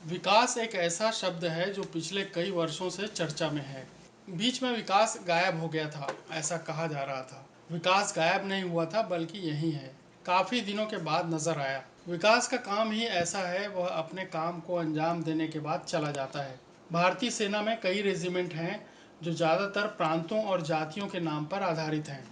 विकास एक ऐसा शब्द है जो पिछले कई वर्षों से चर्चा में है। बीच में विकास गायब हो गया था, ऐसा कहा जा रहा था। विकास गायब नहीं हुआ था, बल्कि यही है। काफी दिनों के बाद नजर आया। विकास का काम ही ऐसा है, वह अपने काम को अंजाम देने के बाद चला जाता है। भारतीय सेना में कई रेजिमेंट हैं जो ज्यादातर प्रांतों और जातियों के नाम पर आधारित हैं।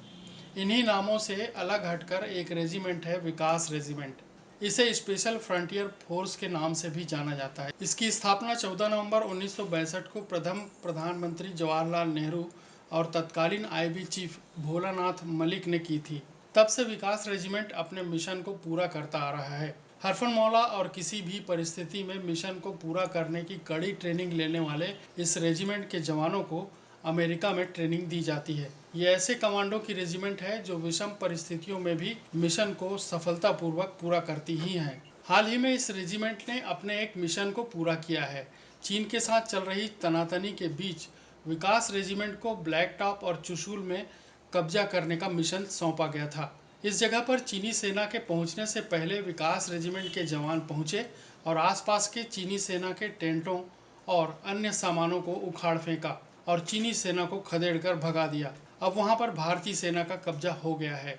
इन्हीं नामों से अलग हटकर एक रेजिमेंट है विकास रेजिमेंट। इसे स्पेशल फ्रंटियर फोर्स के नाम से भी जाना जाता है। इसकी स्थापना 14 नवंबर 1962 को प्रथम प्रधानमंत्री जवाहरलाल नेहरू और तत्कालीन आईबी चीफ भोलानाथ मलिक ने की थी। तब से विकास रेजिमेंट अपने मिशन को पूरा करता आ रहा है। हरफनमौला और किसी भी परिस्थिति में मिशन को पूरा करने की कड़ी ट्रेनिंग लेने वाले इस रेजिमेंट के जवानों को अमेरिका में ट्रेनिंग दी जाती है। ये ऐसे कमांडो की रेजिमेंट है जो विषम परिस्थितियों में भी मिशन को सफलतापूर्वक पूरा करती ही हैं। हाल ही में इस रेजिमेंट ने अपने एक मिशन को पूरा किया है। चीन के साथ चल रही तनातनी के बीच विकास रेजिमेंट को ब्लैक टॉप और चुशूल में कब्जा करने का मिशन सौंपा गया था। इस जगह पर चीनी सेना के पहुंचने से पहले विकास रेजिमेंट के जवान पहुंचे और आसपास के चीनी सेना के टेंटों और अन्य सामानों को उखाड़ फेंका और चीनी सेना को खदेड़कर भगा दिया। अब वहां पर भारतीय सेना का कब्जा हो गया है।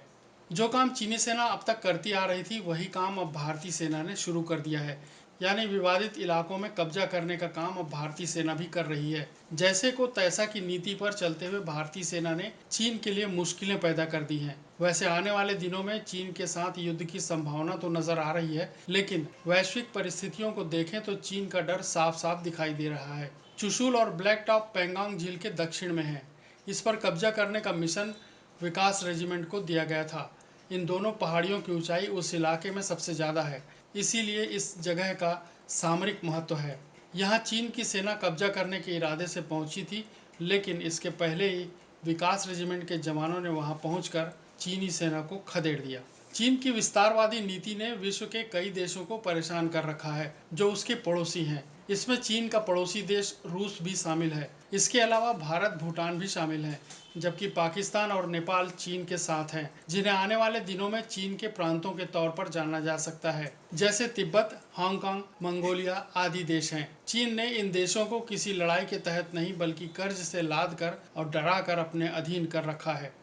जो काम चीनी सेना अब तक करती आ रही थी, वही काम अब भारतीय सेना ने शुरू कर दिया है। यानी विवादित इलाकों में कब्जा करने का काम अब भारतीय सेना भी कर रही है। जैसे को तैसा की नीति पर चलते हुए भारतीय सेना ने चीन के लिए मुश्किलें पैदा कर दी हैं। वैसे आने वाले दिनों में चीन के साथ युद्ध की संभावना तो नजर आ रही है, लेकिन वैश्विक परिस्थितियों को देखें तो चीन का डर साफ साफ दिखाई दे रहा है। चुशूल और ब्लैक टॉप पेंगोंग झील के दक्षिण में है। इस पर कब्जा करने का मिशन विकास रेजिमेंट को दिया गया था। इन दोनों पहाड़ियों की ऊंचाई उस इलाके में सबसे ज़्यादा है, इसीलिए इस जगह का सामरिक महत्व है। यहाँ चीन की सेना कब्जा करने के इरादे से पहुंची थी, लेकिन इसके पहले ही विकास रेजिमेंट के जवानों ने वहां पहुंचकर चीनी सेना को खदेड़ दिया। चीन की विस्तारवादी नीति ने विश्व के कई देशों को परेशान कर रखा है जो उसके पड़ोसी हैं। इसमें चीन का पड़ोसी देश रूस भी शामिल है। इसके अलावा भारत भूटान भी शामिल है, जबकि पाकिस्तान और नेपाल चीन के साथ हैं, जिन्हें आने वाले दिनों में चीन के प्रांतों के तौर पर जाना जा सकता है, जैसे तिब्बत, हांगकांग, मंगोलिया आदि देश हैं। चीन ने इन देशों को किसी लड़ाई के तहत नहीं, बल्कि कर्ज से लाद कर और डरा कर अपने अधीन कर रखा है।